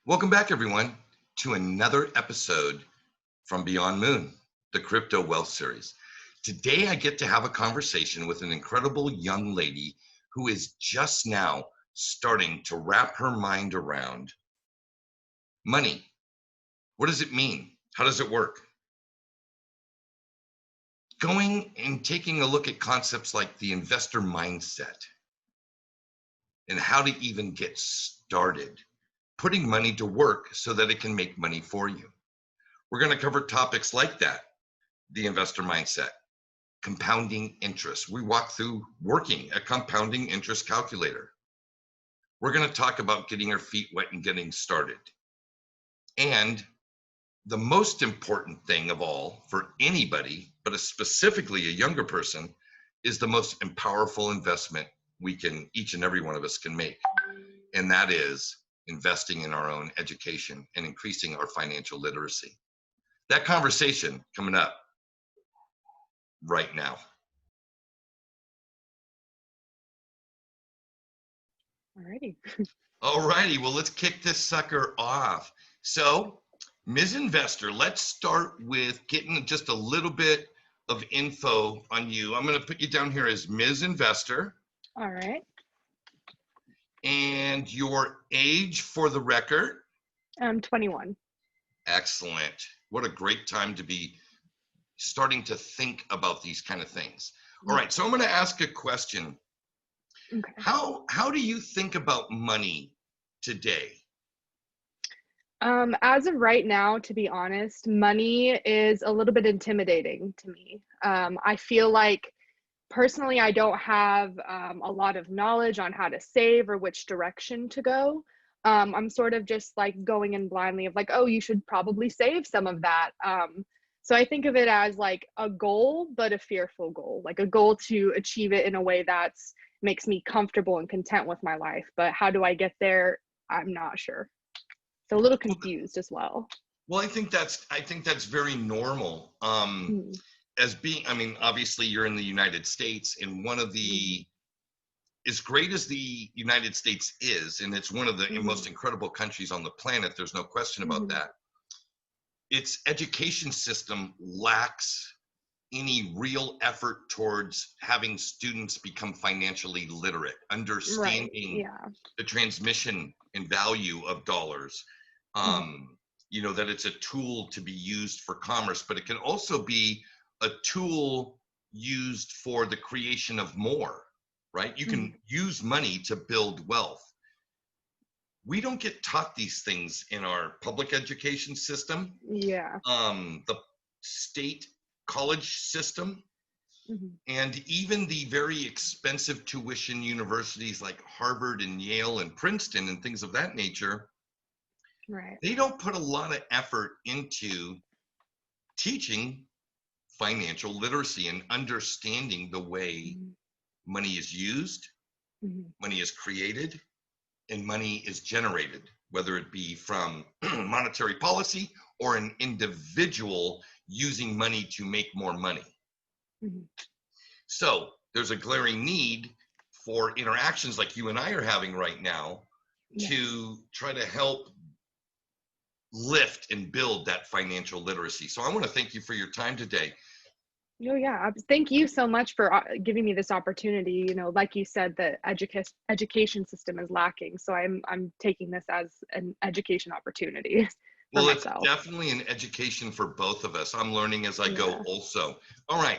Welcome back, everyone, to another episode from Beyond Moon, the Crypto Wealth Series. Today, I get to have a conversation with an incredible young lady who is just now starting to wrap her mind around money. What does it mean? How does it work? Going and taking a look at concepts like the investor mindset and how to even get started, putting money to work so that it can make money for you. We're going to cover topics like that, the investor mindset, compounding interest. We walk through working a compounding interest calculator. We're going to talk about getting your feet wet and getting started. And the most important thing of all for anybody, but specifically a younger person, is the most powerful investment each and every one of us can make. And that is investing in our own education and increasing our financial literacy. That conversation coming up right now. All righty. Well, let's kick this sucker off. So, Ms. Investor, let's start with getting just a little bit of info on you. I'm going to put you down here as Ms. Investor. All right. And your age for the record? I'm 21. Excellent. What a great time to be starting to think about these kind of things. All right, so I'm going to ask a question. Okay. How do you think about money today? As of right now, to be honest, money is a little bit intimidating to me. I feel like personally, I don't have a lot of knowledge on how to save or which direction to go. I'm sort of just like going in blindly of like, oh, you should probably save some of that. So I think of it as like a goal, but a fearful goal, like a goal to achieve it in a way that makes me comfortable and content with my life. But how do I get there? I'm not sure. So a little confused as well. Well, I think that's very normal. As being, I mean, obviously you're in the United States, and one of the, as great as the United States is, and it's one of the most incredible countries on the planet, there's no question about that. Its education system lacks any real effort towards having students become financially literate, understanding the transmission and value of dollars. You know, that it's a tool to be used for commerce, but it can also be a tool used for the creation of more, right? You can use money to build wealth. We don't get taught these things in our public education system. The state college system, and even the very expensive tuition universities like Harvard and Yale and Princeton and things of that nature. They don't put a lot of effort into teaching financial literacy and understanding the way money is used, money is created, and money is generated, whether it be from monetary policy or an individual using money to make more money. So there's a glaring need for interactions like you and I are having right now to try to help lift and build that financial literacy. So I want to thank you for your time today. Oh, yeah. Thank you so much for giving me this opportunity. You know, like you said, the education system is lacking. So I'm taking this as an education opportunity. Well, it's definitely an education for both of us. I'm learning as I go also. All right.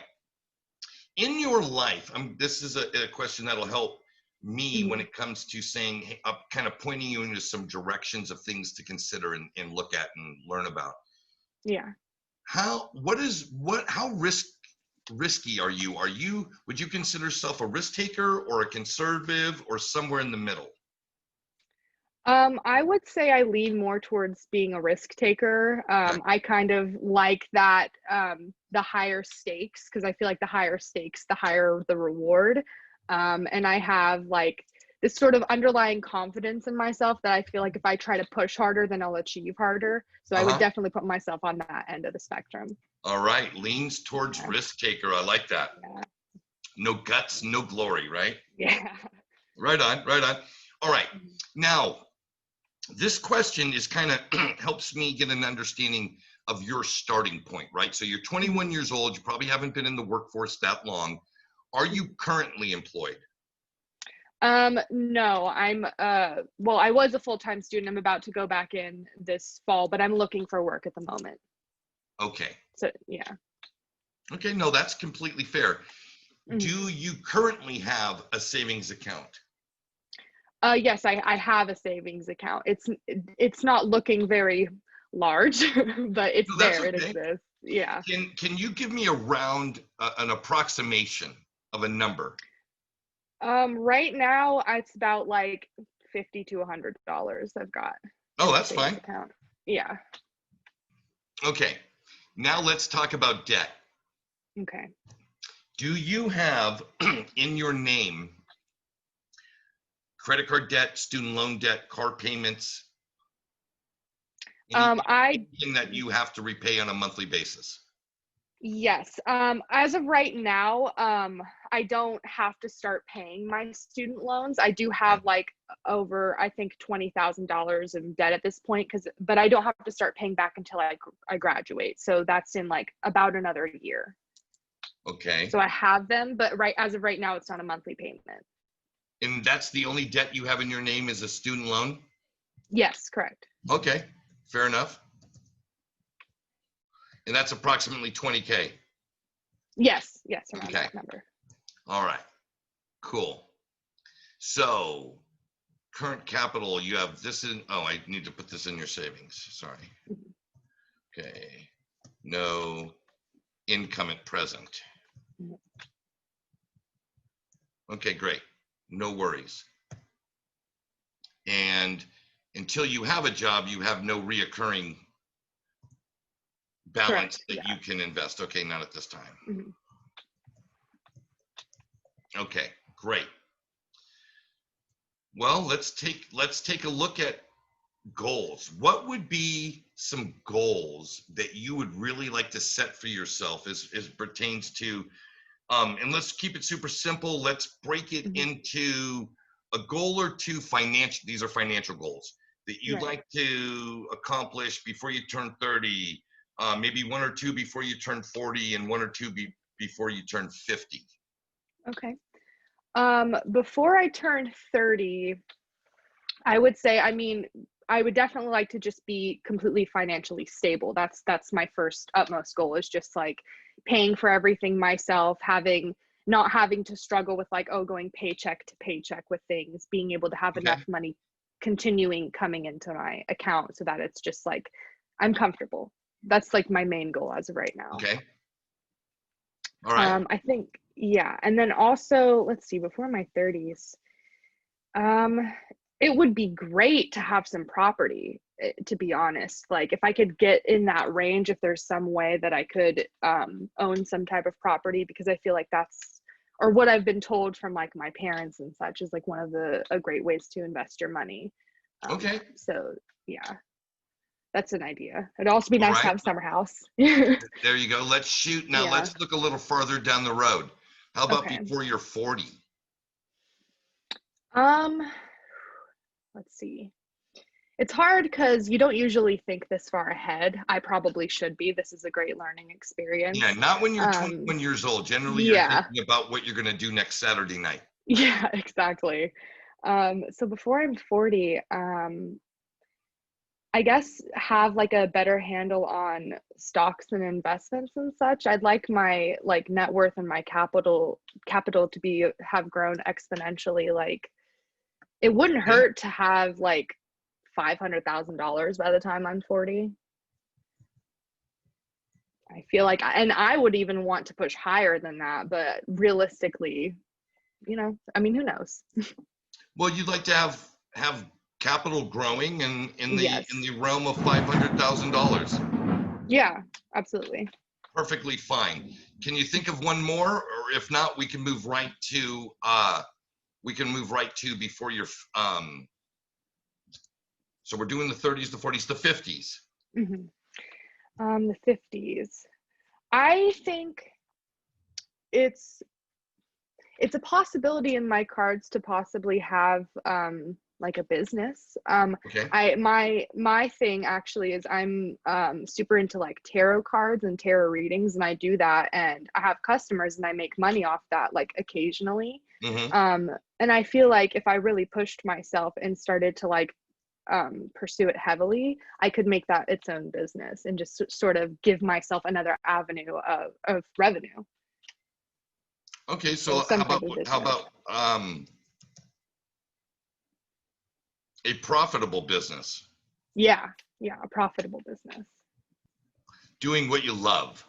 In your life, this is a question that'll help me when it comes to saying, hey, kind of pointing you into some directions of things to consider and look at and learn about. How risky are you? Would you consider yourself a risk taker or a conservative or somewhere in the middle? I would say I lean more towards being a risk taker. I kind of like that, the higher stakes, because I feel like the higher stakes, the higher the reward. And I have like this sort of underlying confidence in myself that I feel like if I try to push harder, then I'll achieve harder. So I would definitely put myself on that end of the spectrum. All right. Leans towards risk taker. I like that. No guts, no glory, right? Yeah. Right on, right on. All right. Now, this question is kind of helps me get an understanding of your starting point, right? So you're 21 years old. You probably haven't been in the workforce that long. Are you currently employed? No, well, I was a full-time student. I'm about to go back in this fall, but I'm looking for work at the moment. Okay. So, yeah. Okay, no, that's completely fair. Mhm. Do you currently have a savings account? Yes, I have a savings account. It's not looking very large, but it's No, that's there. It okay. exists. Yeah. Can you give me an approximation of a number? Right now it's about like $50 to $100 I've got Oh, in the that's savings fine. account. Yeah. Okay. Now let's talk about debt. Okay. Do you have in your name credit card debt, student loan debt, car payments, anything that you have to repay on a monthly basis? Yes. As of right now, I don't have to start paying my student loans. I do have like over, I think, $20,000 in debt at this point, but I don't have to start paying back until I graduate. So that's in like about another year. Okay. So I have them, but as of right now, it's not a monthly payment. And that's the only debt you have in your name is a student loan? Yes, correct. Okay, fair enough. And that's approximately 20K. Yes, around Okay. that number. All right, cool. So current capital, you have this in, oh, I need to put this in your savings, sorry. Okay, no income at present. Okay, great, no worries. And until you have a job, you have no reoccurring balance Correct, that yeah. you can invest. Okay, not at this time. Mhm. Okay, great. Well, let's take a look at goals. What would be some goals that you would really like to set for yourself as pertains to and let's keep it super simple. Let's break it into a goal or two financial. These are financial goals that you'd like to accomplish before you turn 30, maybe one or two before you turn 40 and one or two before you turn 50. Okay. Before I turn 30, I would say, I would definitely like to just be completely financially stable. That's my first utmost goal, is just like paying for everything myself, not having to struggle with like, going paycheck to paycheck with things, being able to have Okay. enough money continuing coming into my account so that it's just like I'm comfortable. That's like my main goal as of right now. Okay. All right. I think, yeah. And then also, let's see, before my 30s, it would be great to have some property, to be honest. Like if I could get in that range, if there's some way that I could own some type of property, because I feel like that's, or what I've been told from like my parents and such, is like one of a great ways to invest your money. Okay. So yeah, that's an idea. It'd also be All nice to right. have a summer house. There you go. Let's shoot. Now Yeah. let's look a little farther down the road. How about Okay. before you're 40? Let's see. It's hard because you don't usually think this far ahead. I probably should be. This is a great learning experience. Yeah, not when you're 21 years old. Generally, you're Yeah, thinking about what you're going to do next Saturday night. yeah, exactly. So before I'm 40, I guess have like a better handle on stocks and investments and such. I'd like my like net worth and my capital to have grown exponentially. Like it wouldn't Okay. hurt to have like $500,000 by the time I'm 40. I feel like, and I would even want to push higher than that, but realistically, who knows? Well, you'd like to have capital growing and in Yes. the realm of $500,000. Yeah, absolutely. Perfectly fine. Can you think of one more, or if not, we can move right to before you're so we're doing the 30s, the 40s, the 50s. The 50s. I think it's a possibility in my cards to possibly have like a business. Okay. My thing actually is I'm super into like tarot cards and tarot readings, and I do that, and I have customers and I make money off that like occasionally. Mm-hmm. And I feel like if I really pushed myself and started to like pursue it heavily, I could make that its own business and just sort of give myself another avenue of revenue. Okay, So so some type of how business. about a profitable business? Yeah, yeah, a profitable business. Doing what you love.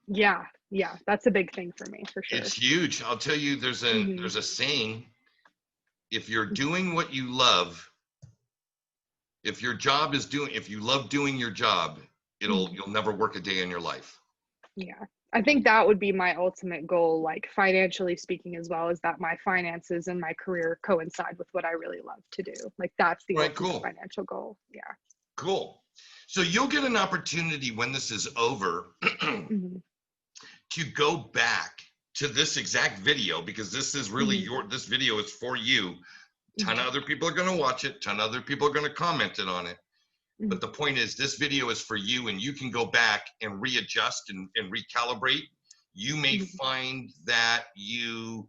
Yeah, yeah, that's a big thing for me for sure. It's huge. I'll tell you, Hmm. there's a saying, if you're doing what you love, if your job is doing, if you love doing your job, Hmm. you'll never work a day in your life. Yeah, I think that would be my ultimate goal, like financially speaking, as well, as that my finances and my career coincide with what I really love to do. Like that's the Right, ultimate cool. financial goal. Yeah. Cool. So you'll get an opportunity when this is over Hmm. to go back to this exact video, because this is really Hmm. this video is for you. Ton Hmm. of other people are going to watch it. Ton of other people are going to comment it on it. But Hmm. the point is, this video is for you, and you can go back and readjust and recalibrate. You may Hmm. find that you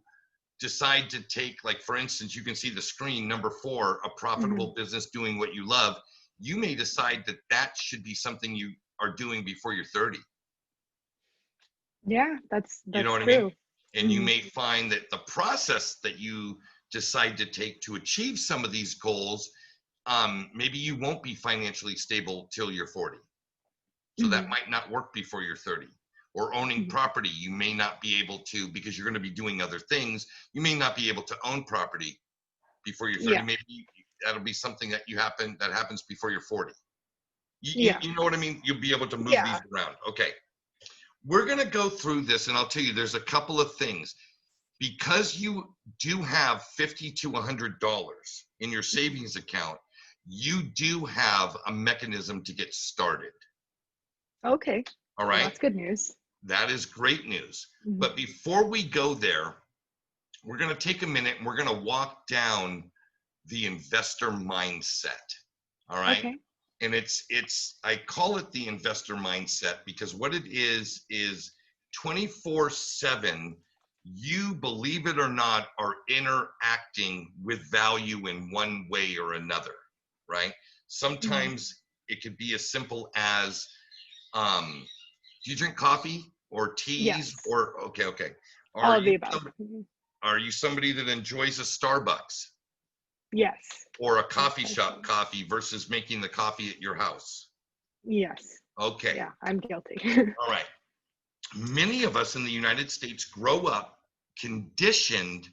decide to take, like, for instance, you can see the screen, number 4, a Hmm. profitable business doing what you love. You may decide that that should be something you are doing before you're 30. Yeah, You know that's what I mean? true. And you Hmm. may find that the process that you decide to take to achieve some of these goals, maybe you won't be financially stable till you're 40. So that Hmm. might not work before you're 30. Or owning Hmm. property, you may not be able to, because you're going to be doing other things. You may not be able to own property before you're 30. Yeah, Maybe that'll be something that happens before you're 40. yeah, You know what I mean? You'll be able to move these yeah. around. Okay. We're going to go through this, and I'll tell you, there's a couple of things. Because you do have $50 to $100 in your savings account, you do have a mechanism to get started. Okay. All Well, right. that's good news. That is great news. Hmm. But before we go there, we're going to take a minute and we're going to walk down the investor mindset. All right. Okay. And I call it the investor mindset because what it is 24/7, you, believe it or not, are interacting with value in one way or another, right? Hmm. Sometimes it could be as simple as, do you drink coffee or teas Yes. or okay. All Are of the you above. Mhm. are you somebody that enjoys a Starbucks Yes. or a Yes, coffee I shop do. coffee versus making the coffee at your house? Yes. Okay. Yeah, I'm guilty. All right. Many of us in the United States grow up conditioned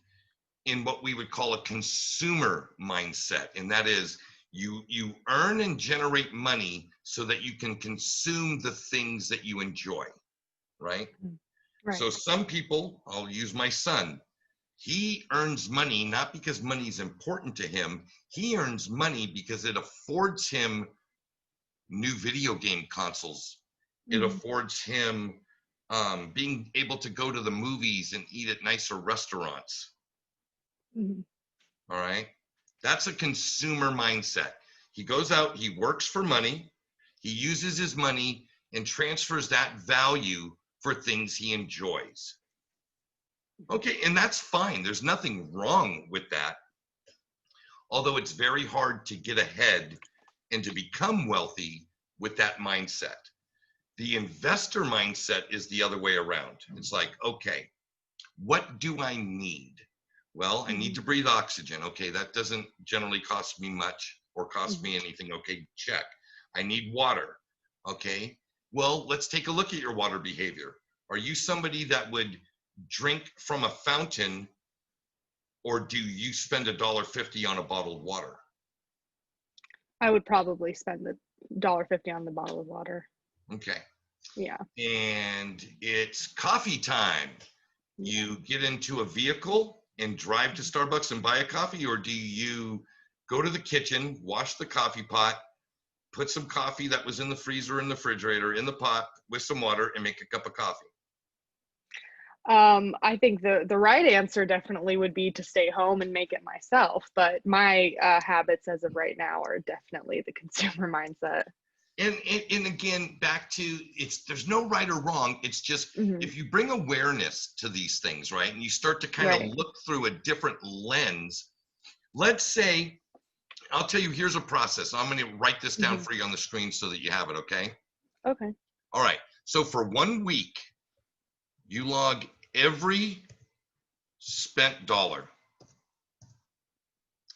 in what we would call a consumer mindset, and that is you earn and generate money so that you can consume the things that you enjoy, right? Mhm. So Right. some people, I'll use my son, he earns money not because money is important to him. He earns money because it affords him new video game consoles. It Hmm. affords him being able to go to the movies and eat at nicer restaurants. Hmm. All right. That's a consumer mindset. He goes out, he works for money, he uses his money and transfers that value for things he enjoys. Okay. And that's fine. There's nothing wrong with that. Although it's very hard to get ahead and to become wealthy with that mindset. The investor mindset is the other way around. It's like, okay, what do I need? Well, I need Hmm. to breathe oxygen. Okay, that doesn't generally cost me much or cost Hmm. me anything. Okay, check. I need water. Okay, well, let's take a look at your water behavior. Are you somebody that would drink from a fountain, or do you spend $1.50 on a bottle of water? I would probably spend the $1.50 on the bottle of water. Okay. Yeah. And it's coffee time. Yeah. You get into a vehicle and drive to Starbucks and buy a coffee, or do you go to the kitchen, wash the coffee pot, put some coffee that was in the freezer in the refrigerator in the pot with some water and make a cup of coffee? I think the right answer definitely would be to stay home and make it myself. But my habits as of right now are definitely the consumer mindset. And again, back to there's no right or wrong. It's just Hmm. if you bring awareness to these things, right, and you start to kind of Right. look through a different lens. Let's say, I'll tell you, here's a process. I'm going to write this down Hmm. for you on the screen so that you have it, okay? Okay. All right. So for 1 week, you log every spent dollar,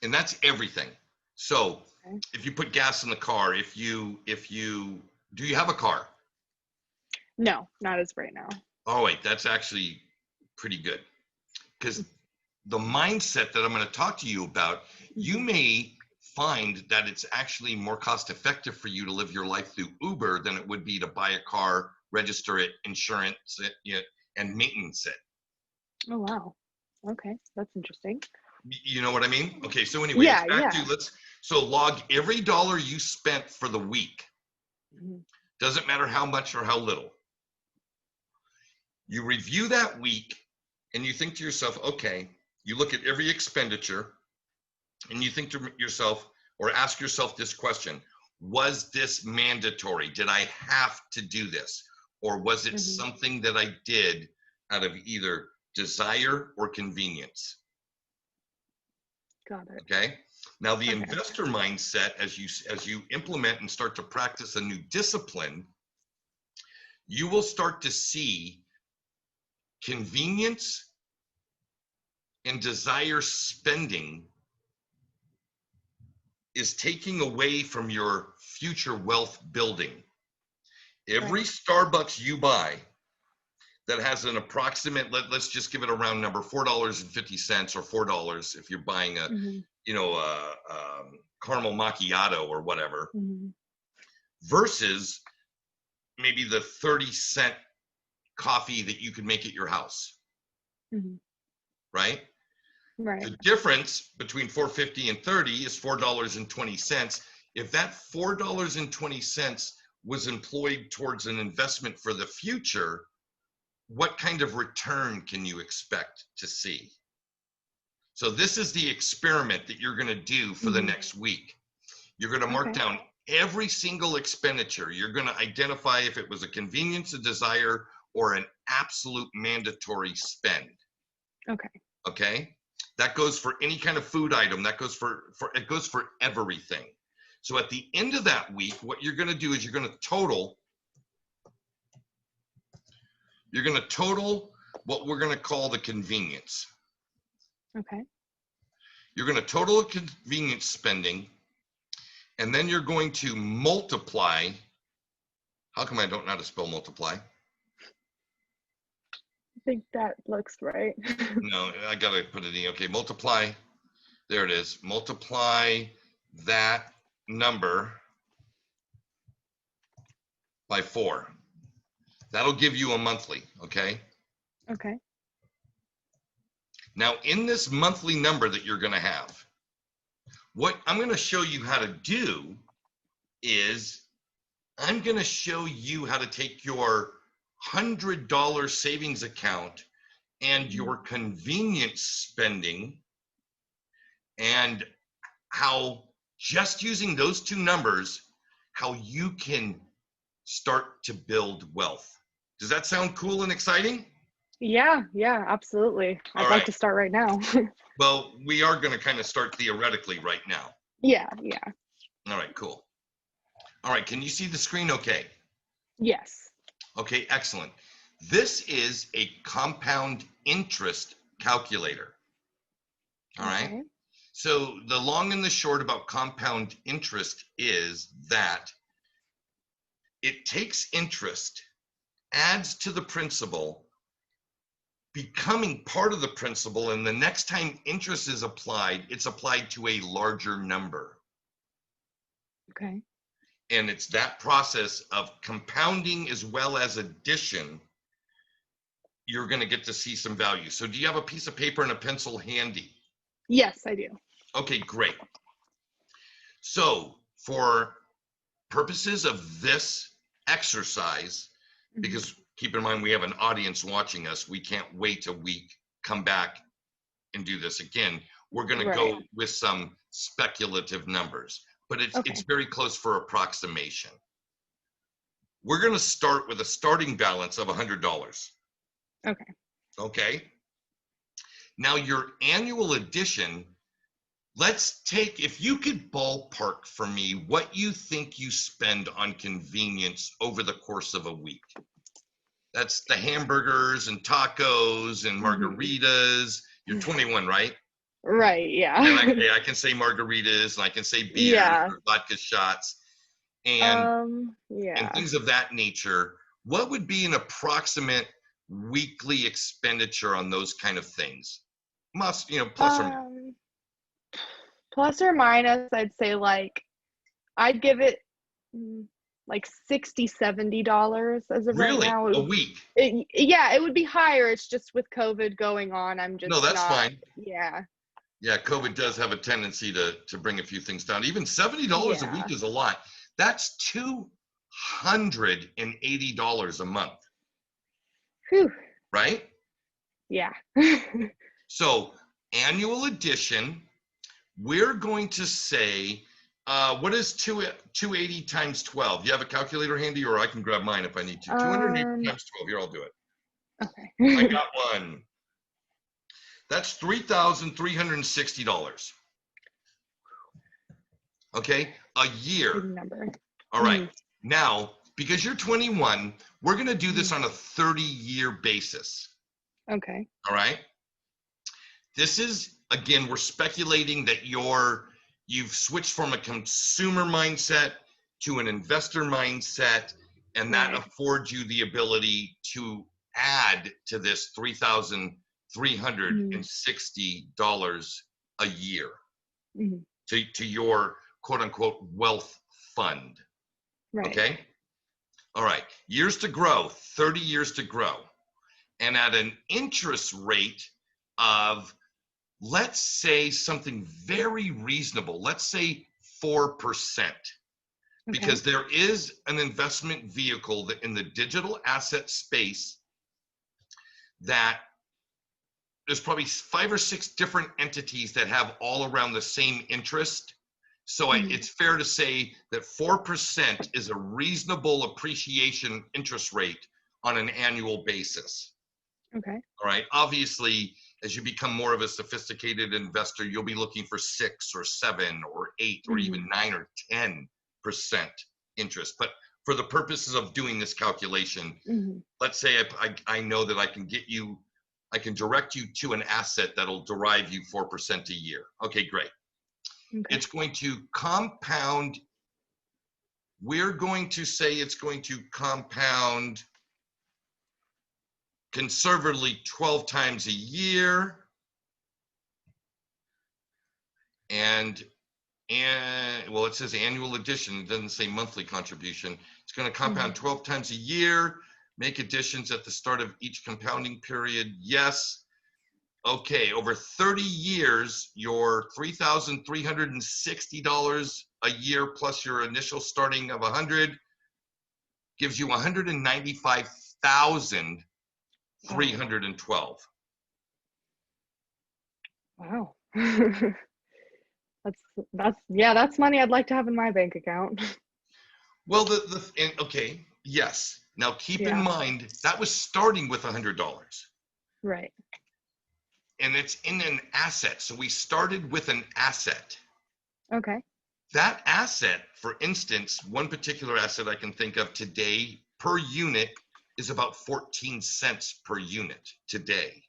and that's everything. So Okay. if you put gas in the car, if you do you have a car? No, not as of right now. Oh wait, that's actually pretty good, because the mindset that I'm going to talk to you about, you Hmm. may find that it's actually more cost effective for you to live your life through Uber than it would be to buy a car, register it, insurance it, and maintenance it. Oh wow. Okay, that's interesting. You know what I mean? Okay, so anyway, it's Yeah, back to yeah. so log every dollar you spent for the week. Mhm. Doesn't matter how much or how little. You review that week and you think to yourself, okay, you look at every expenditure and you think to yourself or ask yourself this question: was this mandatory? Did I have to do this? Or was it Mhm. something that I did out of either desire or convenience? Got it. Okay. Now the Okay. investor mindset, as you implement and start to practice a new discipline, you will start to see convenience and desire spending is taking away from your future wealth building. Every Right. Starbucks you buy that has an approximate, let's just give it a round number, $4.50 or $4 if you're buying a, Mhm. caramel macchiato or whatever, Mhm. versus maybe the 30-cent coffee that you could make at your house, Mhm. right? Right. The difference between 450 and 30 is $4.20. If that $4.20 was employed towards an investment for the future, what kind of return can you expect to see? So this is the experiment that you're going to do for the Mhm. next week. You're going to mark Okay. down every single expenditure. You're going to identify if it was a convenience, a desire, or an absolute mandatory spend. Okay. Okay, that goes for any kind of food item. That goes for it goes for everything. So at the end of that week, what you're going to do is you're going to total what we're going to call the convenience. Okay. You're going to total convenience spending, and then you're going to multiply. How come I don't know how to spell multiply? I think that looks right. No, I got to put it in. Okay, multiply. There it is. Multiply that number by 4. That'll give you a monthly, okay? Okay. Now, in this monthly number that you're going to have, what I'm going to show you how to do is I'm going to show you how to take your $100 savings account and Mhm. your convenience spending, and how just using those two numbers, how you can start to build wealth. Does that sound cool and exciting? Yeah, yeah, absolutely. All I'd like right. to start right now. Well, we are going to kind of start theoretically right now. Yeah, yeah. All right, cool. All right, can you see the screen okay? Yes. Okay, excellent. This is a compound interest calculator. All right. Okay. So the long and the short about compound interest is that it takes interest, adds to the principal, becoming part of the principal, and the next time interest is applied, it's applied to a larger number. Okay. And it's that process of compounding as well as addition, you're going to get to see some value. So do you have a piece of paper and a pencil handy? Yes, I do. Okay, great. So for purposes of this exercise, Mhm. because keep in mind we have an audience watching us. We can't wait a week, come back and do this again. We're going to Right. go with some speculative numbers, but it's Okay. very close for approximation. We're going to start with a starting balance of $100. Okay. Okay. Now your annual addition, let's take, if you could ballpark for me what you think you spend on convenience over the course of a week. That's the hamburgers and tacos and margaritas. You're 21, right? Right. Yeah. And I can say margaritas, and I can say beers Yeah. or vodka shots and Yeah. things of that nature. What would be an approximate weekly expenditure on those kind of things? Plus or minus. Plus or minus, I'd say like I'd give it like $60-$70 as of right Really? now. A week? Yeah, it would be higher. It's just with COVID going on, I'm just No, that's not. fine. Yeah. Yeah, COVID does have a tendency to bring a few things down. Even $70 a Yeah. week is a lot. That's $280 a month, Whew. right? Yeah. So annual addition, we're going to say, what is 280 times 12? You have a calculator handy, or I can grab mine if I need to. 280 times 12. Here, I'll do it. Okay. I got one. That's $3,360. Okay, a year. Big number. All right. Now, because you're 21, we're going to do this on a 30-year basis. Okay. All right. This is, again, we're speculating that you've switched from a consumer mindset to an investor mindset, and that affords you the ability to add to this $3,360 a year to your quote unquote wealth fund. Right. Okay. All right. Years to grow, 30 years to grow. And at an interest rate of, let's say something very reasonable, let's say 4%, because there is an investment vehicle that in the digital asset space that there's probably 5 or 6 different entities that have all around the same interest. So it's fair to say that 4% is a reasonable appreciation interest rate on an annual basis. Okay. All right. Obviously, as you become more of a sophisticated investor, you'll be looking for 6 or 7 or 8 or even 9 or 10% interest. But for the purposes of doing this calculation, let's say I know that I can direct you to an asset that'll derive you 4% a year. Okay, great. Okay. It's going to compound. We're going to say it's going to compound conservatively 12 times a year. And well, it says annual addition. It doesn't say monthly contribution. It's going to compound 12 times a year. Make additions at the start of each compounding period. Yes. Okay, over 30 years, your $3,360 a year plus your initial starting of 100 gives you 195,312. Wow. That's money I'd like to have in my bank account. Well, okay, yes. Now keep in mind that was starting with $100. Right. And it's in an asset. So we started with an asset. Okay. That asset, for instance, one particular asset I can think of today per unit is about 14 cents per unit today.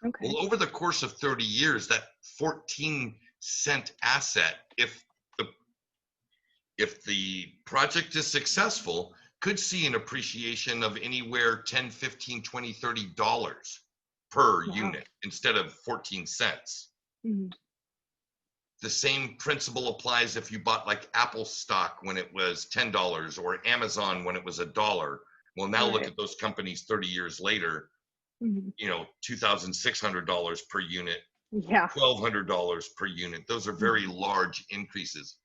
Okay. Well, over the course of 30 years, that 14-cent asset, if the project is successful, could see an appreciation of anywhere $10, $15, $20, $30 per unit instead of 14 cents. The same principle applies if you bought like Apple stock when it was $10 or Amazon when it was $1. Well, now look at those companies 30 years later, $2,600 per unit, $1,200 per unit. Those are very large increases.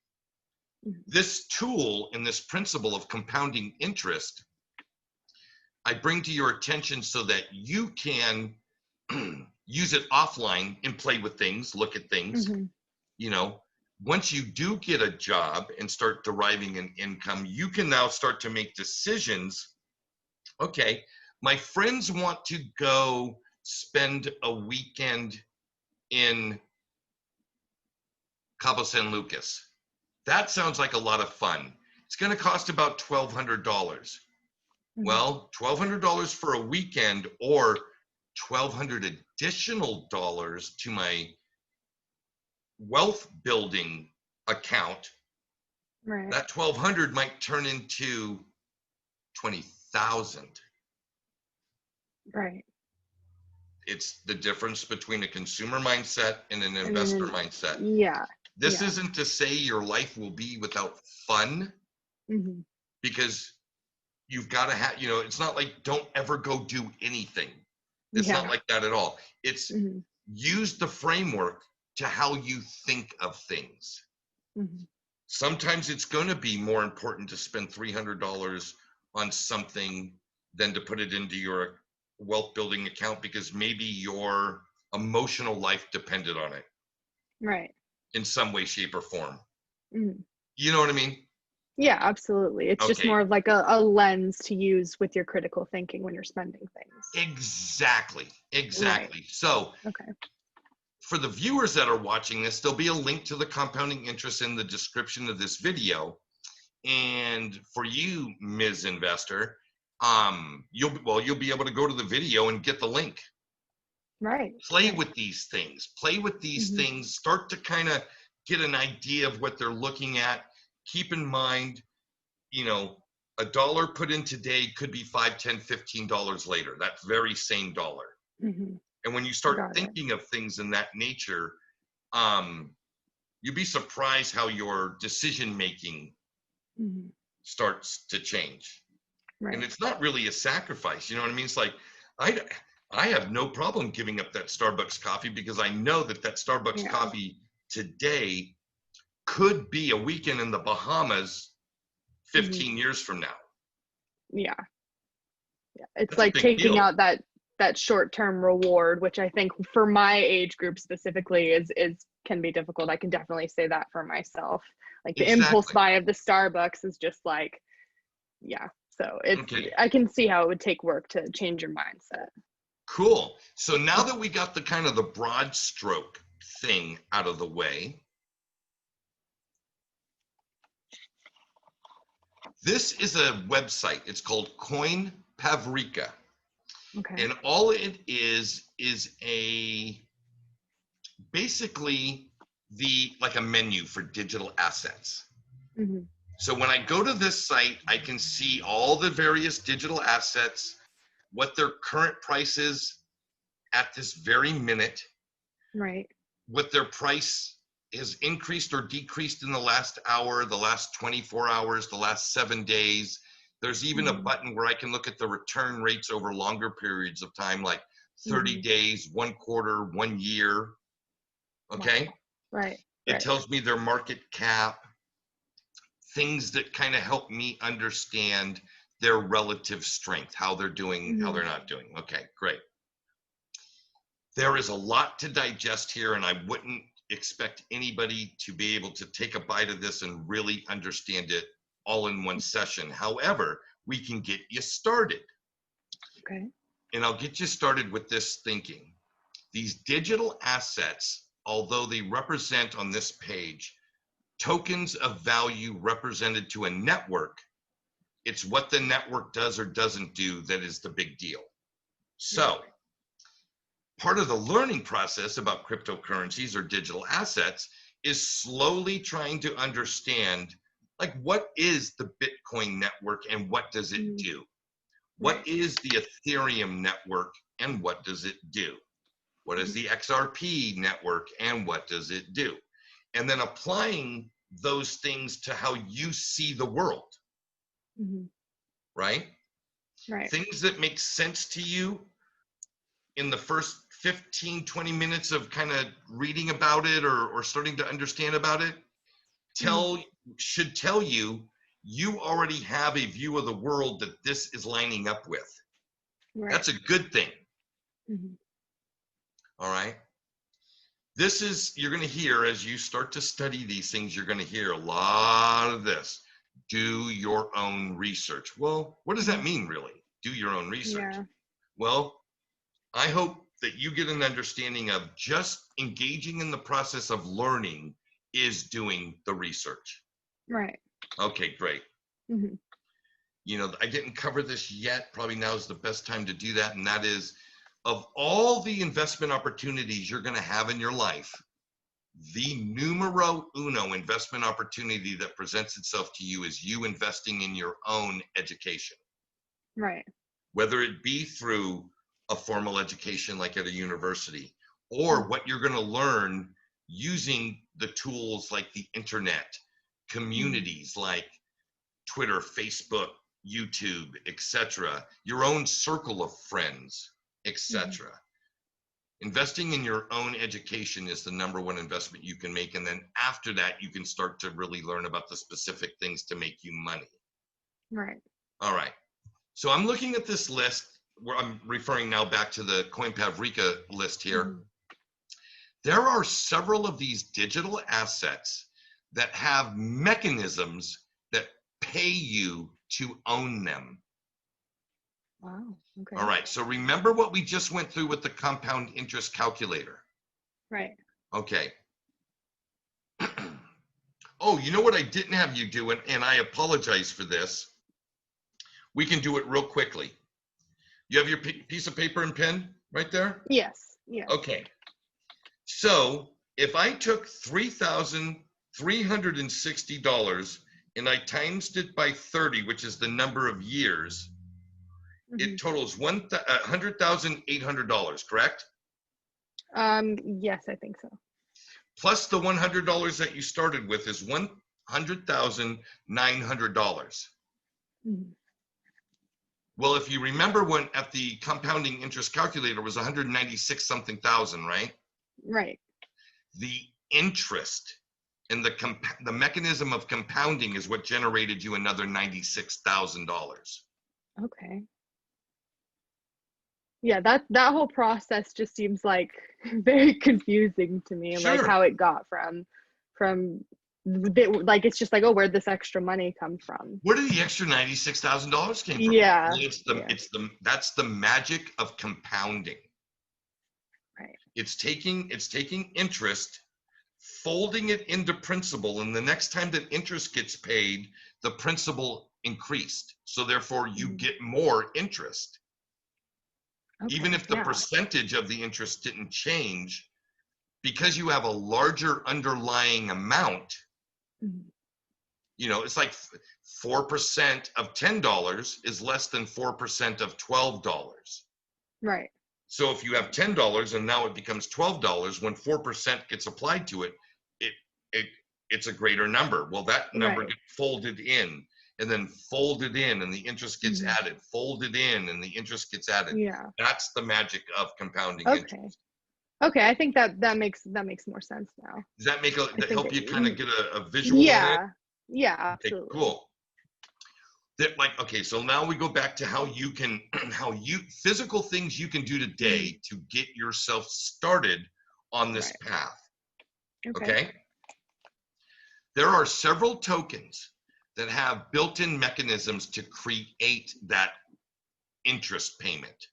This tool and this principle of compounding interest I bring to your attention so that you can use it offline and play with things, look at things. You know, once you do get a job and start deriving an income, you can now start to make decisions. Okay, my friends want to go spend a weekend in Cabo San Lucas. That sounds like a lot of fun. It's going to cost about $1,200. Well, $1,200 for a weekend, or $1,200 additional dollars to my wealth building account. Right. That 1,200 might turn into 20,000. Right. It's the difference between a consumer mindset and an And investor then, mindset. yeah. This isn't to say your life will be without fun, because you've got to have, you know, it's not like don't ever go do anything. It's not like that at all. It's use the framework to how you think of things. Sometimes it's going to be more important to spend $300 on something than to put it into your wealth building account, because maybe your emotional life depended on it. Right. In some way, shape, or form. You know what I mean? Yeah, absolutely. It's just more of like a lens to use with your critical thinking when you're spending things. Exactly. Right. So Okay. for the viewers that are watching this, there'll be a link to the compounding interest in the description of this video. And for you, Ms. Investor, you'll be able to go to the video and get the link. Right. Play with these things. Play with these things. Start to kind of get an idea of what they're looking at. Keep in mind, you know, a dollar put in today could be $5, $10, $15 later. That very same dollar. And when you start thinking of things in that nature, you'd be surprised how your decision making starts to change. Right. And it's not really a sacrifice. You know what I mean? It's like, I have no problem giving up that Starbucks coffee, because I know that Starbucks coffee today could be a weekend in the Bahamas 15 years from now. Yeah. It's That's like taking out that short-term reward, which I think for my age group specifically is can be difficult. I can definitely say that for myself. Like the impulse buy of the Starbucks is just like, so it's I can see how it would take work to change your mindset. Cool. So now that we got the kind of the broad stroke thing out of the way, this is a website. It's called Coin Pavrika. Okay. And all it is basically like a menu for digital assets. So when I go to this site, I can see all the various digital assets, what their current price is at this very minute. Right. What their price has increased or decreased in the last hour, the last 24 hours, the last 7 days. There's even a button where I can look at the return rates over longer periods of time, like 30 days, 1 quarter, 1 year. Okay. Wow. Right. It tells me their market cap, things that kind of help me understand their relative strength, how they're doing, how they're not doing. Okay, great. There is a lot to digest here, and I wouldn't expect anybody to be able to take a bite of this and really understand it all in one session. However, we can get you started. Okay. And I'll get you started with this thinking. These digital assets, although they represent on this page tokens of value represented to a network, it's what the network does or doesn't do that is the big deal. So part of the learning process about cryptocurrencies or digital assets is slowly trying to understand, like, what is the Bitcoin network and what does it do? What is the Ethereum network and what does it do? What is the XRP network and what does it do? And then applying those things to how you see the world, right? Right. Things that make sense to you in the first 15, 20 minutes of kind of reading about it or starting to understand about it, should tell you, you already have a view of the world that this is lining up with. Right. That's a good thing. Mhm. All right. This is, you're going to hear as you start to study these things, you're going to hear a lot of this. Do your own research. Well, what does that mean, really? Do your own research. Yeah. Well, I hope that you get an understanding of just engaging in the process of learning is doing the research. Right. Okay, great. Mhm. You know, I didn't cover this yet. Probably now is the best time to do that. And that is, of all the investment opportunities you're going to have in your life, the numero uno investment opportunity that presents itself to you is you investing in your own education. Right. Whether it be through a formal education like at a university, or what you're going to learn using the tools like the internet, communities like Twitter, Facebook, YouTube, etc., your own circle of friends, etc. Investing in your own education is the number one investment you can make. And then after that, you can start to really learn about the specific things to make you money. Right. All right. So I'm looking at this list where I'm referring now back to the CoinPavrika list here. There are several of these digital assets that have mechanisms that pay you to own them. Wow. Okay. All right. So remember what we just went through with the compound interest calculator. Right. Okay. Oh, you know what I didn't have you do, and I apologize for this. We can do it real quickly. You have your piece of paper and pen right there? Yes. Yes. Okay. So if I took $3,360 and I times it by 30, which is the number of years, it totals $100,800, correct? Yes, I think so. Plus the $100 that you started with is $100,900. Well, if you remember when at the compounding interest calculator was 196 something thousand, right? Right. The interest and the mechanism of compounding is what generated you another $96,000. Okay. Yeah, that whole process just seems like very confusing to me, like Sure. how it got from like it's just like, oh, where'd this extra money come from? Where did the extra $96,000 came from? Yeah. Well, that's the magic of compounding. Right. It's taking interest, folding it into principal, and the next time that interest gets paid, the principal increased. So therefore you get more interest. Okay. Even if the percentage of the interest didn't change, because you have a larger underlying amount, you know, it's like 4% of $10 is less than 4% of $12. Right. So if you have $10 and now it becomes $12, when 4% gets applied to it, it's a greater number. Well, that number gets folded in and then folded in, and the interest gets added, folded in, and the interest gets added. Yeah. That's the magic of compounding Okay. interest. Okay, I think that makes more sense now. Does that help you kind of get a visual? Yeah. Yeah, absolutely. Okay, cool. Okay, so now we go back to how you can, physical things you can do today to get yourself started on this path. Okay. There are several tokens that have built-in mechanisms to create that interest payment.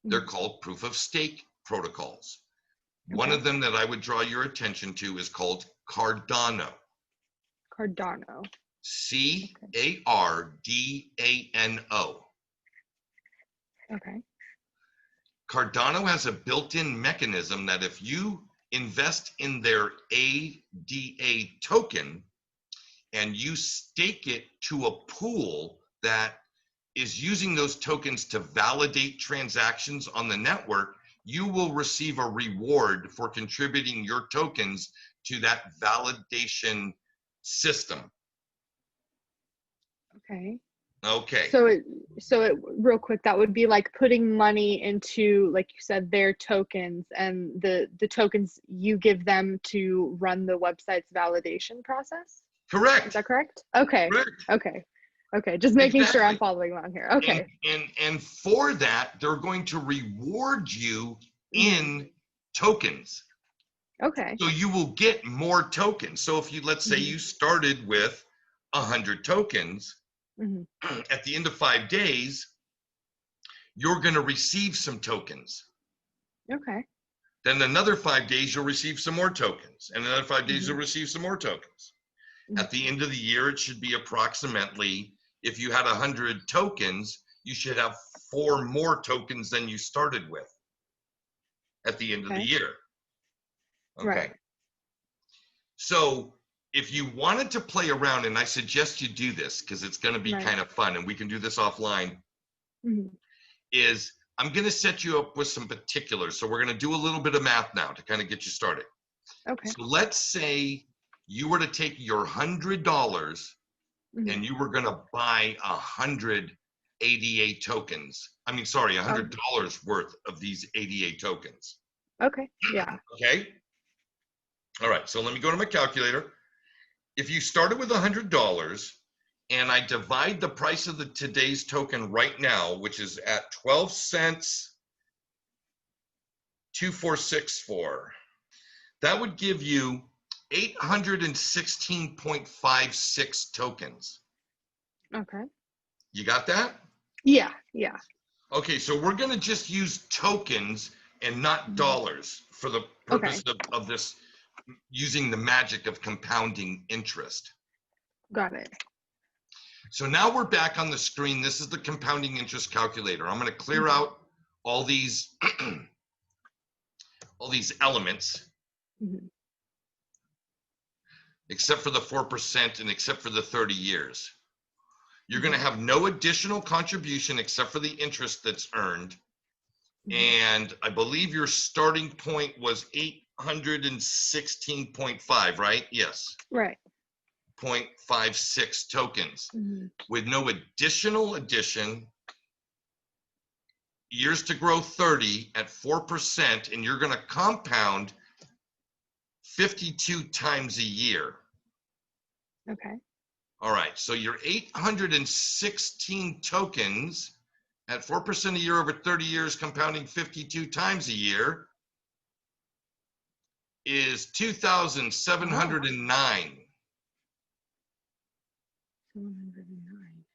They're called proof of stake protocols. One of them that I would draw your attention to is called Cardano. Cardano. Cardano. Okay. Cardano has a built-in mechanism that if you invest in their ADA token and you stake it to a pool that is using those tokens to validate transactions on the network, you will receive a reward for contributing your tokens to that validation system. Okay. Okay. So it real quick, that would be like putting money into, like you said, their tokens, and the tokens you give them to run the website's validation process? Correct. Is that correct? Okay. Correct. Okay. Okay, just making sure I'm Exactly. following along here. Okay. And for that, they're going to reward you Mm-hmm. in tokens. Okay. So you will get more tokens. So if you, let's say Mm-hmm. you started with 100 tokens, Mm-hmm. at the end of 5 days, you're going to receive some tokens. Okay. Then another 5 days, you'll receive some more tokens. And another 5 days, Mm-hmm. you'll receive some more tokens. Mm-hmm. At the end of the year, it should be approximately, if you had 100 tokens, you should have 4 more tokens than you started with at the end of the Okay. year. Okay. Right. So if you wanted to play around, and I suggest you do this because it's going to be Right. kind of fun and we can do this offline, Mm-hmm. is I'm going to set you up with some particulars. So we're going to do a little bit of math now to kind of get you started. Okay. So let's say you were to take your $100 Mm-hmm. and you were going to buy 100 ADA tokens. I mean, sorry, $100 worth of these ADA tokens. Okay. Yeah. Okay. All right. So let me go to my calculator. If you started with $100 and I divide the price of the today's token right now, which is at 12 cents, 2464, that would give you 816.56 tokens. Okay. You got that? Yeah. Yeah. Okay, so we're going to just use tokens and not dollars for the purpose Okay. of this, using the magic of compounding interest. Got it. So now we're back on the screen. This is the compounding interest calculator. I'm going to clear out all these all these elements, Mm-hmm. except for the 4% and except for the 30 years. You're going to have no additional contribution except for the interest that's earned. And I believe your starting point was 816.5, right? Yes. Right. 0.56 tokens Mm-hmm. with no additional addition, years to grow 30 at 4%, and you're going to compound 52 times a year. Okay. All right, so your 816 tokens at 4% a year over 30 years, compounding 52 times a year, is 2,709. 709.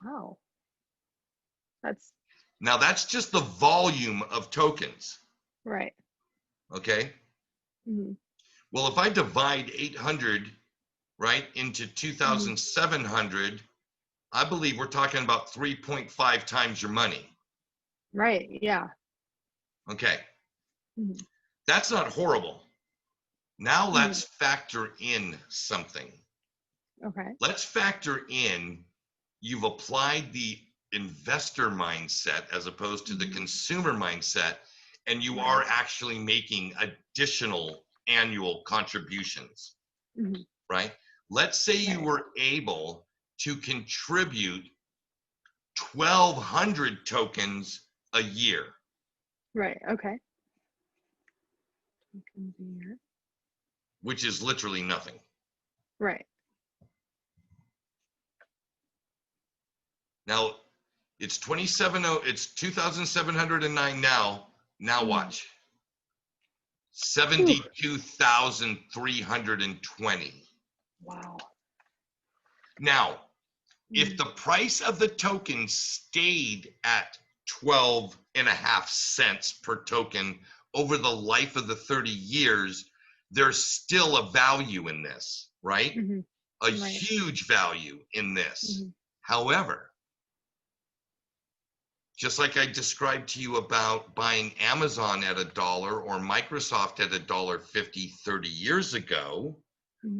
Wow. That's Now that's just the volume of tokens, right. okay? Mm-hmm. Well, if I divide 800, right, into 2,700, I believe we're talking about 3.5 times your money. Right. Yeah. Okay, Mm-hmm. that's not horrible. Now let's factor in something. Okay. Let's factor in you've applied the investor mindset as opposed to the consumer mindset, and you are actually making additional annual contributions, right? Let's say you were able to contribute 1,200 tokens a year. Right. Okay. Which is literally nothing. Right. Now it's 2,709 now. Now watch. 72,320. Wow. Now, if the price of the token stayed at 12.5 cents per token over the life of the 30 years, there's still a value in this, right? A huge value in this. However, just like I described to you about buying Amazon at $1 or Microsoft at $1.50 30 years ago,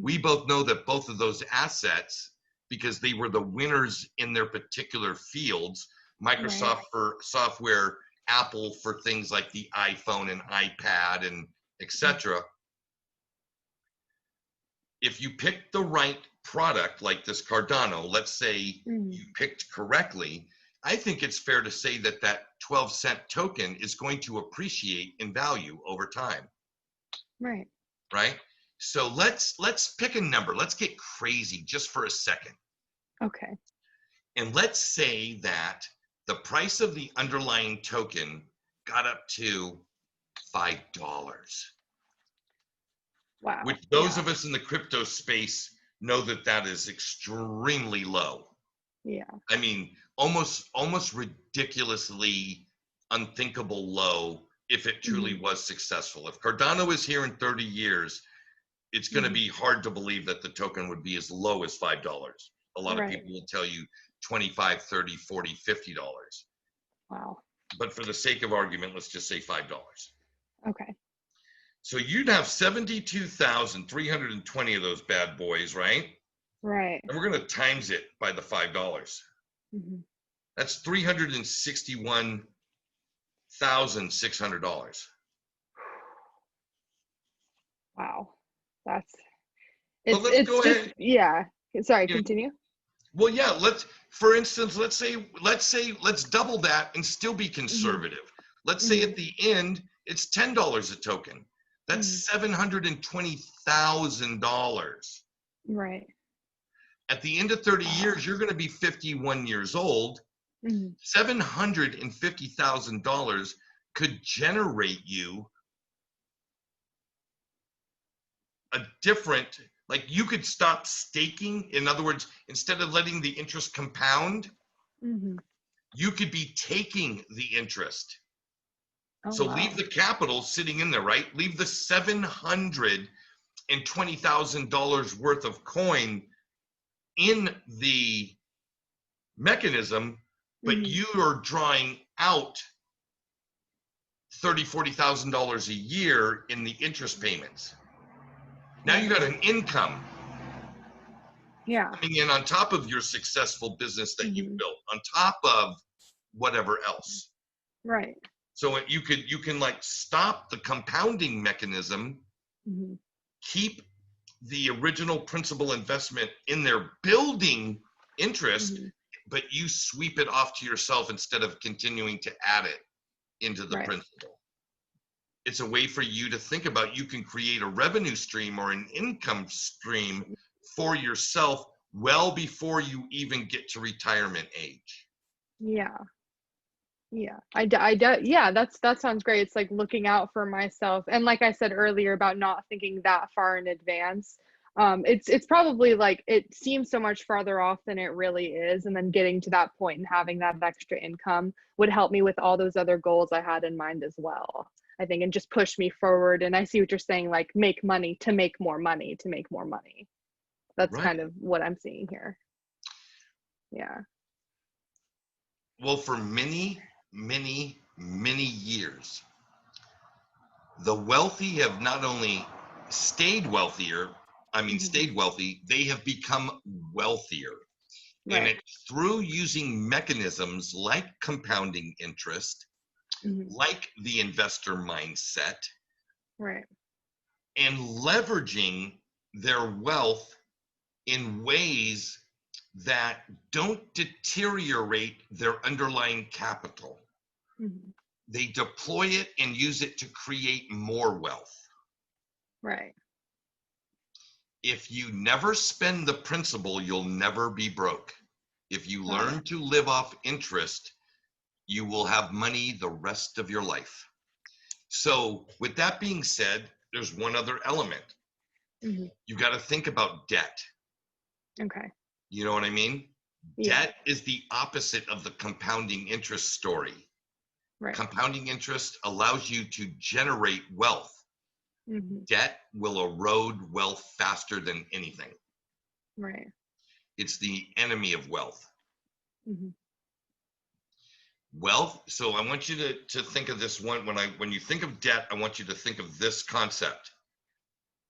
we both know that both of those assets, because they were the winners in their particular fields, Microsoft for software, Apple for things like the iPhone and iPad and etc. If you pick the right product like this Cardano, let's say you picked correctly, I think it's fair to say that that 12-cent token is going to appreciate in value over time. Right. Right? So let's pick a number. Let's get crazy just for a second. Okay. And let's say that the price of the underlying token got up to $5, which Wow. those Yeah. of us in the crypto space know that that is extremely low. Yeah. I mean, almost ridiculously unthinkable low if it truly Hmm. was successful. If Cardano is here in 30 years, it's going to Hmm. be hard to believe that the token would be as low as $5. A lot of Right. people will tell you 25, 30, 40, $50. Wow. But for the sake of argument, let's just say $5. Okay. So you'd have 72,320 of those bad boys, right? Right. And we're going to times it by the $5. Hmm. That's $361,600. Wow. That's But let's it's go just ahead. yeah. Sorry, You know, continue. well, yeah. For instance, let's double that and still be Hmm. conservative. Let's say Hmm. at the end it's $10 a token. Hmm. That's $720,000. Right. At the end of 30 Wow. years, you're going to be 51 years old. Hmm. $750,000 could generate you a different, like you could stop staking. In other words, instead of letting the interest compound, Hmm. you could be taking the interest. Oh So leave wow. the capital sitting in there, right? Leave the $720,000 worth of coin in the mechanism, but Hmm. you are drawing out $40,000 a year in the interest payments. Now you Right. got an income Yeah. coming in on top of your successful business that you Hmm. built, on top of whatever else. Right. So you can like stop the compounding mechanism, Hmm. keep the original principal investment in their building interest, Hmm. but you sweep it off to yourself instead of continuing to add it into the Right. principal. It's a way for you to think about, you can create a revenue stream or an income stream for yourself well before you even get to retirement age. Yeah. Yeah. Yeah, that sounds great. It's like looking out for myself. And like I said earlier about not thinking that far in advance. It's probably like it seems so much farther off than it really is. And then getting to that point and having that extra income would help me with all those other goals I had in mind as well. I think, and just push me forward. And I see what you're saying, like make money to make more money to make more money. That's Right. kind of what I'm seeing here. Yeah. Well, for many, many, many years, the wealthy have not only stayed wealthier, Hmm. stayed wealthy, they have become wealthier. And Right. it's through using mechanisms like compounding interest, Hmm. like the investor mindset, Right. and leveraging their wealth in ways that don't deteriorate their underlying capital. Hmm. They deploy it and use it to create more wealth. Right. If you never spend the principal, you'll never be broke. If you Got it. learn to live off interest, you will have money the rest of your life. So, with that being said, there's one other element. Hmm. You got to think about debt. Okay. You know what I mean? Yeah. Debt is the opposite of the compounding interest story. Right. Compounding interest allows you to generate wealth. Hmm. Debt will erode wealth faster than anything. Right. It's the enemy of wealth. Hmm. Wealth. So I want you to think of this one. When you think of debt, I want you to think of this concept.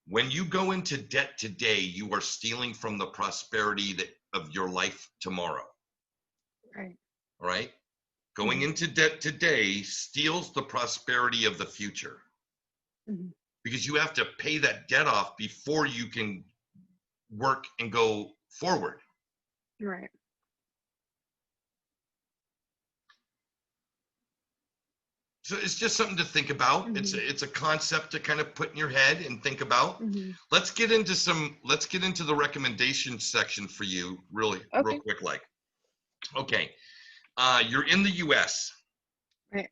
When you go into debt today, you are stealing from the prosperity of your life tomorrow. Right. All right. Going Hmm. into debt today steals the prosperity of the future, Hmm. because you have to pay that debt off before you can work and go forward. So it's just something to think about. It's a concept to kind of put in your head and think about. Let's get into the recommendation section for you real quick. Like, okay, you're in the US. Right.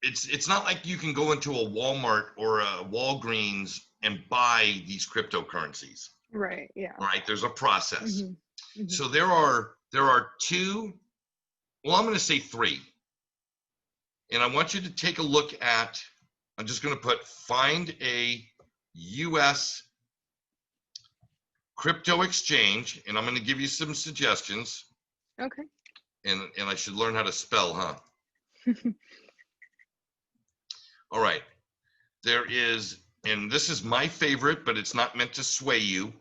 It's not like you can go into a Walmart or a Walgreens and buy these cryptocurrencies. Right. Yeah. All right. There's a process. So there are two, well, I'm going to say three. And I want you to take a look at, I'm just going to find a US crypto exchange, and I'm going to give you some suggestions. Okay. And I should learn how to spell, huh? All right. There is, and this is my favorite, but it's not meant to sway you.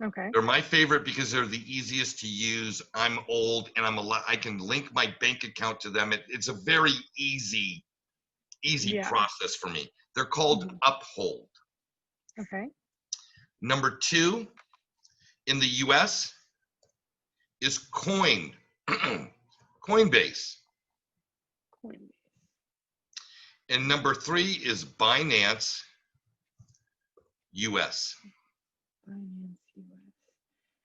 Okay. They're my favorite because they're the easiest to use. I'm old and I can link my bank account to them. It's a very easy process for me. They're called Uphold. Okay. Number 2 in the US is Coinbase. And number 3 is Binance US.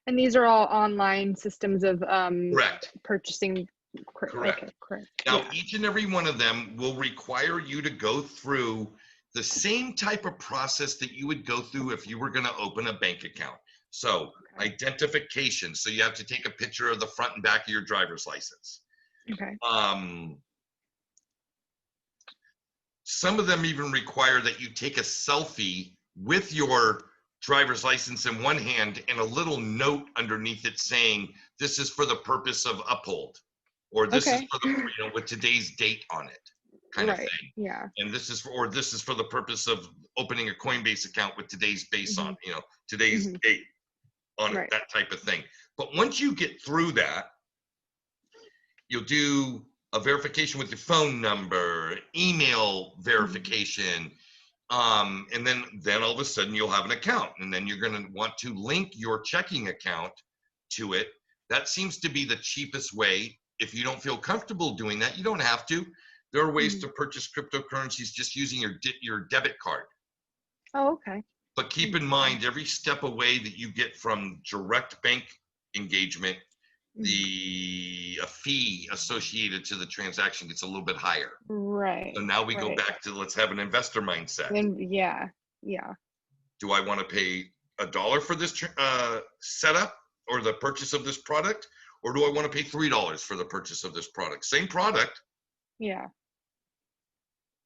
And these are all online systems of Correct. Purchasing. Correct. Okay, correct. Now, each and every one of them will require you to go through the same type of process that you would go through if you were going to open a bank account. So, identification. So you have to take a picture of the front and back of your driver's license. Okay. Some of them even require that you take a selfie with your driver's license in one hand and a little note underneath it saying, this is for the purpose of Uphold, or this is for the, with today's date on it, kind of thing. Yeah. And this is for the purpose of opening a Coinbase account with today's base on, today's date on it, that type of thing. But once you get through that, you'll do a verification with your phone number, email verification, and then all of a sudden you'll have an account, and then you're going to want to link your checking account to it. That seems to be the cheapest way. If you don't feel comfortable doing that, you don't have to. There are ways to purchase cryptocurrencies just using your debit card. Oh, okay. But keep in mind, every step away that you get from direct bank engagement, the fee associated to the transaction gets a little bit higher. Right. So now we go back to, let's have an investor mindset. And yeah. Do I want to pay $1 for this setup or the purchase of this product? Or do I want to pay $3 for the purchase of this product? Same product. Yeah.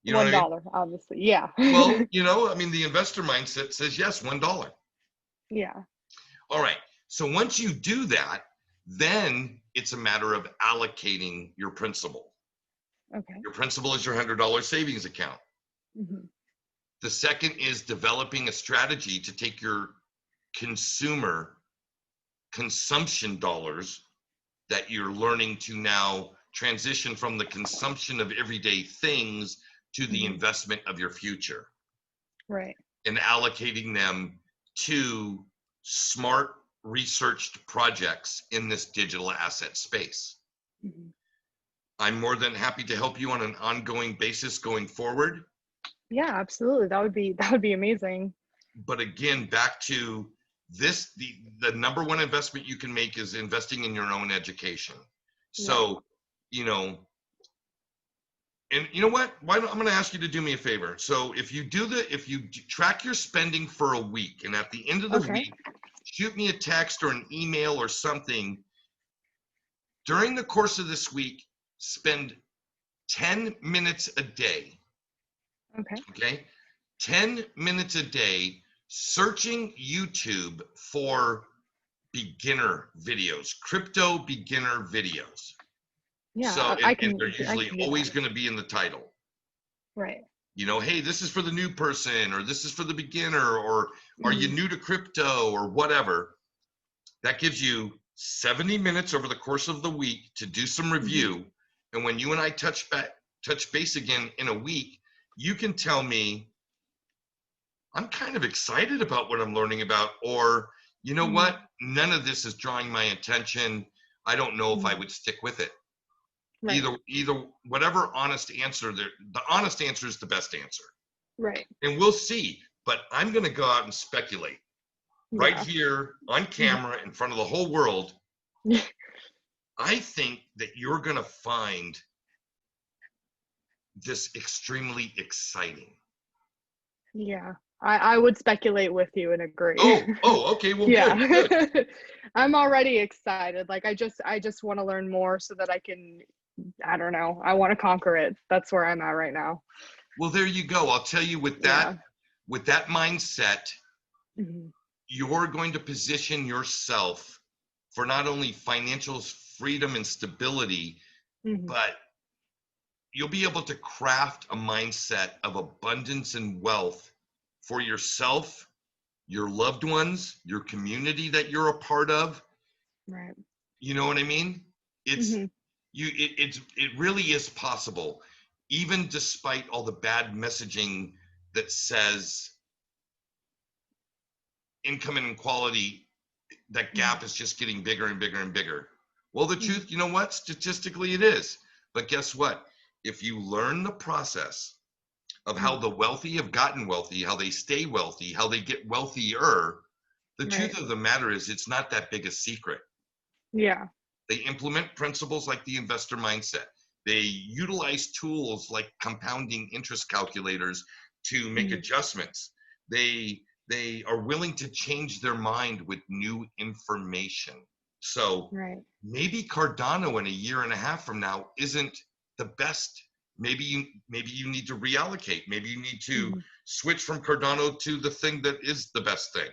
You know $1, obviously. Yeah. Well, the investor mindset says yes, $1. Yeah. All right. So once you do that, then it's a matter of allocating your principal. Okay. Your principal is your $100 savings account. The second is developing a strategy to take your consumption dollars that you're learning to now transition from the consumption of everyday things to the investment of your future. Right. And allocating them to smart researched projects in this digital asset space. I'm more than happy to help you on an ongoing basis going forward. Yeah, absolutely. That would be amazing. But again, back to this, the number one investment you can make is investing in your own education. So, and you know what? I'm going to ask you to do me a favor. So if you track your spending for a week, and at the end of the week, shoot me a text or an email or something. During the course of this week, spend 10 minutes a day. Okay. 10 minutes a day searching YouTube for beginner videos, crypto beginner videos. Yeah. So and they're usually always going to be in the title. Right. Hey, this is for the new person, or this is for the beginner, or are you new to crypto, or whatever. That gives you 70 minutes over the course of the week to do some review. And when you and I touch base again in a week, you can tell me, I'm kind of excited about what I'm learning about, or you know what, none of this is drawing my attention. I don't know if I would stick with it. Right. Either whatever honest answer, the honest answer is the best answer. Right. And we'll see. But I'm going to go out and speculate right Yeah. here on camera in front of the whole world. I think that you're going to find this extremely exciting. Yeah. I would speculate with you and agree. Okay. Well, Yeah. good. I'm already excited. Like I just want to learn more so that I can, I don't know, I want to conquer it. That's where I'm at right now. Well, there you go. I'll tell you with that mindset, Mm-hmm. you're going to position yourself for not only financial freedom and stability, Mm-hmm. but you'll be able to craft a mindset of abundance and wealth for yourself, your loved ones, your community that you're a part of. Right. You know what I mean? It's Mm-hmm. it really is possible, even despite all the bad messaging that says income inequality, that gap is just getting bigger and bigger and bigger. Well, the truth, you know what? Statistically, it is. But guess what? If you learn the process of how the wealthy have gotten wealthy, how they stay wealthy, how they get wealthier, the truth of the matter is it's not that big a secret. Yeah. They implement principles like the investor mindset. They utilize tools like compounding interest calculators to make adjustments. They are willing to change their mind with new information. So maybe Cardano in a year and a half from now isn't the best. Maybe you need to reallocate. Maybe you need to switch from Cardano to the thing that is the best thing.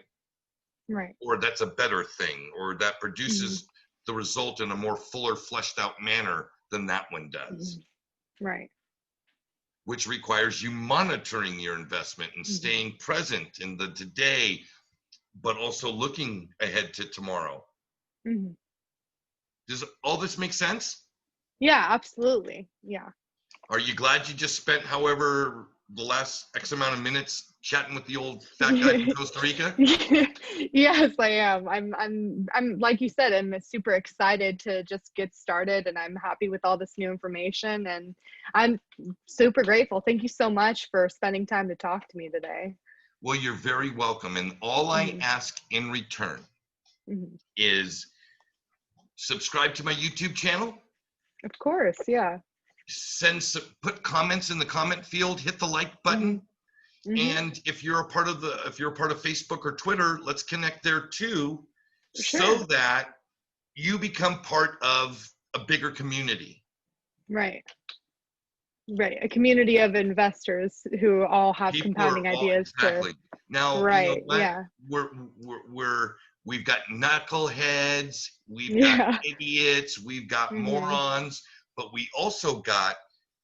Right. Or that's a better thing, or that produces the result in a more fuller, fleshed out manner than that one does. Right. Which requires you monitoring your investment and staying present in the today, but also looking ahead to tomorrow. Does all this make sense? Yeah, absolutely. Yeah. Are you glad you just spent however the last X amount of minutes chatting with the old fat guy from Costa Rica? Yes, I am. I'm like you said, I'm super excited to just get started, and I'm happy with all this new information, and I'm super grateful. Thank you so much for spending time to talk to me today. Well, you're very welcome. And all I ask in return is subscribe to my YouTube channel. Of course, yeah. Put comments in the comment field, hit the like button. And if you're a part of Facebook or Twitter, let's connect there too, so that you become part of a bigger community. Right. Right. A community of investors who all have compounding ideas. Exactly. Now, right. You know what? Yeah. We've got knuckleheads, we've got idiots, we've got morons, but we also got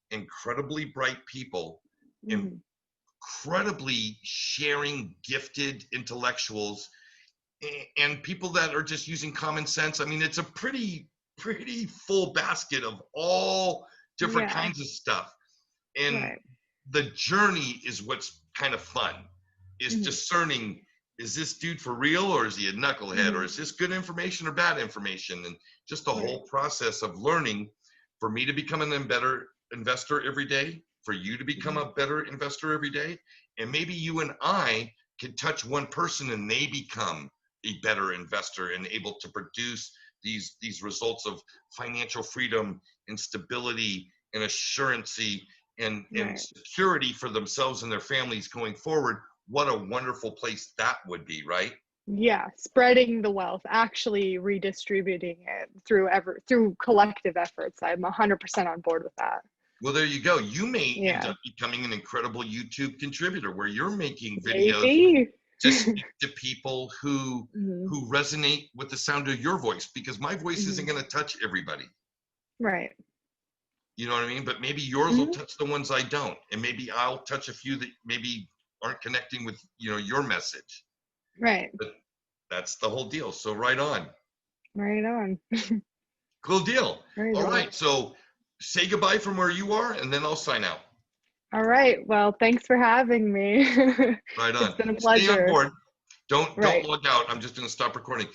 incredibly bright people, incredibly sharing, gifted intellectuals, and people that are just using common sense. I mean, it's a pretty full basket of all different kinds of stuff. And the journey is what's kind of fun, is discerning, is this dude for real, or is he a knucklehead, or is this good information or bad information? And just the whole process of learning, for me to become a better investor every day, for you to become a better investor every day, and maybe you and I can touch one person and they become a better investor and able to produce these results of financial freedom and stability and assurancy and security for themselves and their families going forward. What a wonderful place that would be, right? Yeah, spreading the wealth, actually redistributing it through collective efforts. I'm 100% on board with that. Well, there you go. You may end up becoming an incredible YouTube contributor where you're making videos to speak to people who resonate with the sound of your voice, because my voice isn't going to touch everybody. Right. You know what I mean? But maybe yours will touch the ones I don't, and maybe I'll touch a few that maybe aren't connecting with your message. Right. But that's the whole deal. So right on. Right on. Cool deal. All right. So say goodbye from where you are, and then I'll sign out. All right. Well, thanks for having me. Right on. It's been a pleasure. Stay on board. Don't log out. I'm just going to stop recording.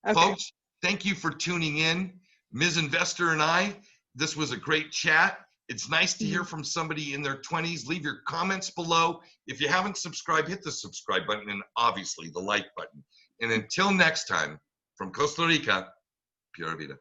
Okay. Folks, thank you for tuning in. Ms. Investor and I, This was a great chat. It's nice to hear Mhm. from somebody in their 20s. Leave your comments below. If you haven't subscribed, hit the subscribe button and obviously the like button. And until next time, from Costa Rica, Pura Vida.